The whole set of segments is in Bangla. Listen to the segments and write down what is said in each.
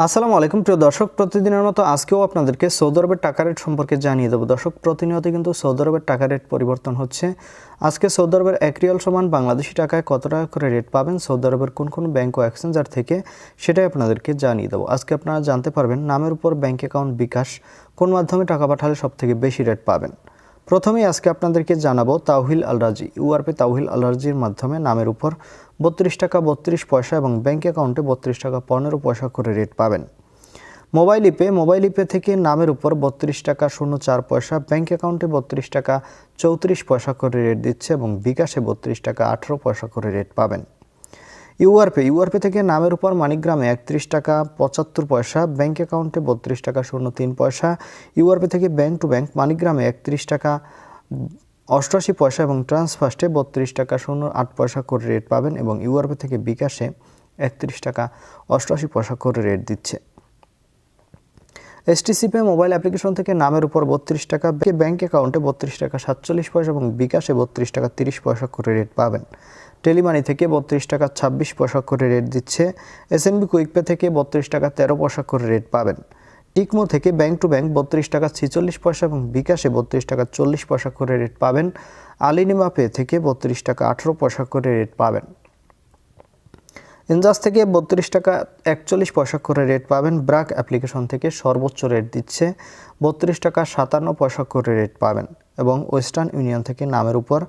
আসসালামু আলাইকুম প্রিয় দর্শক, প্রতিদিনের মতো আজকেও আপনাদেরকে সৌদি আরবের টাকা রেট সম্পর্কে জানিয়ে দেবো। দর্শক, প্রতিনিয়ত কিন্তু সৌদি আরবের টাকা রেট পরিবর্তন হচ্ছে। আজকে সৌদি আরবের 1 রিয়াল সমান বাংলাদেশি টাকায় কত টাকা করে রেট পাবেন সৌদি আরবের কোন কোন ব্যাংক ও এক্সচেঞ্জার থেকে, সেটাই আপনাদেরকে জানিয়ে দেবো। আজকে আপনারা জানতে পারবেন নামের উপর ব্যাংক অ্যাকাউন্ট বিকাশ কোন মাধ্যমে টাকা পাঠালে সবথেকে বেশি রেট পাবেন। প্রথমেই আজকে আপনাদেরকে জানাবো তাওহিল আল রাজি। ইউআরপি তাওহিল আল রাজির মাধ্যমে নামের উপর 32 টাকা 32 পয়সা এবং ব্যাংক অ্যাকাউন্টে 32 টাকা 15 পয়সা করে রেট পাবেন। মোবাইল ইপে থেকে নামের উপর 32 টাকা 04 পয়সা, ব্যাংক অ্যাকাউন্টে 32 টাকা 34 পয়সা করে রেট দিচ্ছে এবং বিকাশে 32 টাকা 18 পয়সা করে রেট পাবেন। ইউআরপি থেকে নামের উপর মানিগ্রামে 31 টাকা 75 পয়সা, ব্যাংক অ্যাকাউন্টে 32 টাকা 03 পয়সা। ইউআরপি থেকে ব্যাংক টু ব্যাংক মানিগ্রামে 31 টাকা 88 পয়সা এবং ট্রান্সফার্স্টে 32 টাকা 08 পয়সা করে রেট পাবেন এবং ইউআরপি থেকে বিকাশে 31 টাকা 88 পয়সা করে রেট দিচ্ছে। এসটিসি পে মোবাইল অ্যাপ্লিকেশন থেকে নামের উপর 32 টাকা, ব্যাংক অ্যাকাউন্টে 32 টাকা 47 পয়সা এবং বিকাশে 32 টাকা 30 পয়সা করে রেট পাবেন। টেলিমানি থেকে 32 টাকা 26 পয়সা করে রেট দিচ্ছে। এসএনবি কুইকপে থেকে 32 টাকা 13 পয়সা করে রেট পাবেন। টিকমো থেকে ব্যাংক টু ব্যাংক 32 টাকা 46 পয়সা এবং বিকাশে 32 টাকা 40 পয়সা করে রেট পাবেন। আলিনিমা পে থেকে 32 টাকা 18 পয়সা করে রেট পাবেন। ইনজাস থেকে 32 টাকা 41 পয়সা করে রেট পাবেন। ব্রাক অ্যাপ্লিকেশন থেকে সর্বোচ্চ রেট দিচ্ছে 32 টাকা 57 পয়সা করে রেট পাবেন এবং ওয়েস্টার্ন ইউনিয়ন থেকে নামের উপর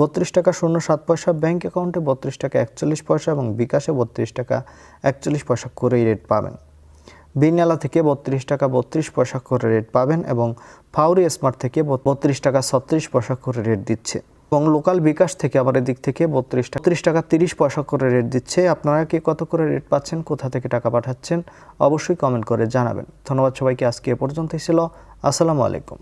32 টাকা 07 পয়সা, ব্যাংক অ্যাকাউন্টে 32 টাকা 41 পয়সা এবং বিকাশে 32 টাকা 41 পয়সা করেই রেট পাবেন। বিনালা থেকে 32 টাকা 32 পয়সা করে রেট পাবেন এবং ফাউরি স্মার্ট থেকে 32 টাকা 36 পয়সা করে রেট দিচ্ছে এবং লোকাল বিকাশ থেকে আবার এদিক থেকে 32 টাকা 30 পয়সা করে রেট দিচ্ছে। আপনারা কি কত করে রেট পাচ্ছেন, কোথা থেকে টাকা পাঠাচ্ছেন, অবশ্যই কমেন্ট করে জানাবেন। ধন্যবাদ সবাইকে। আজকে এ পর্যন্তই ছিল। আসসালামু আলাইকুম।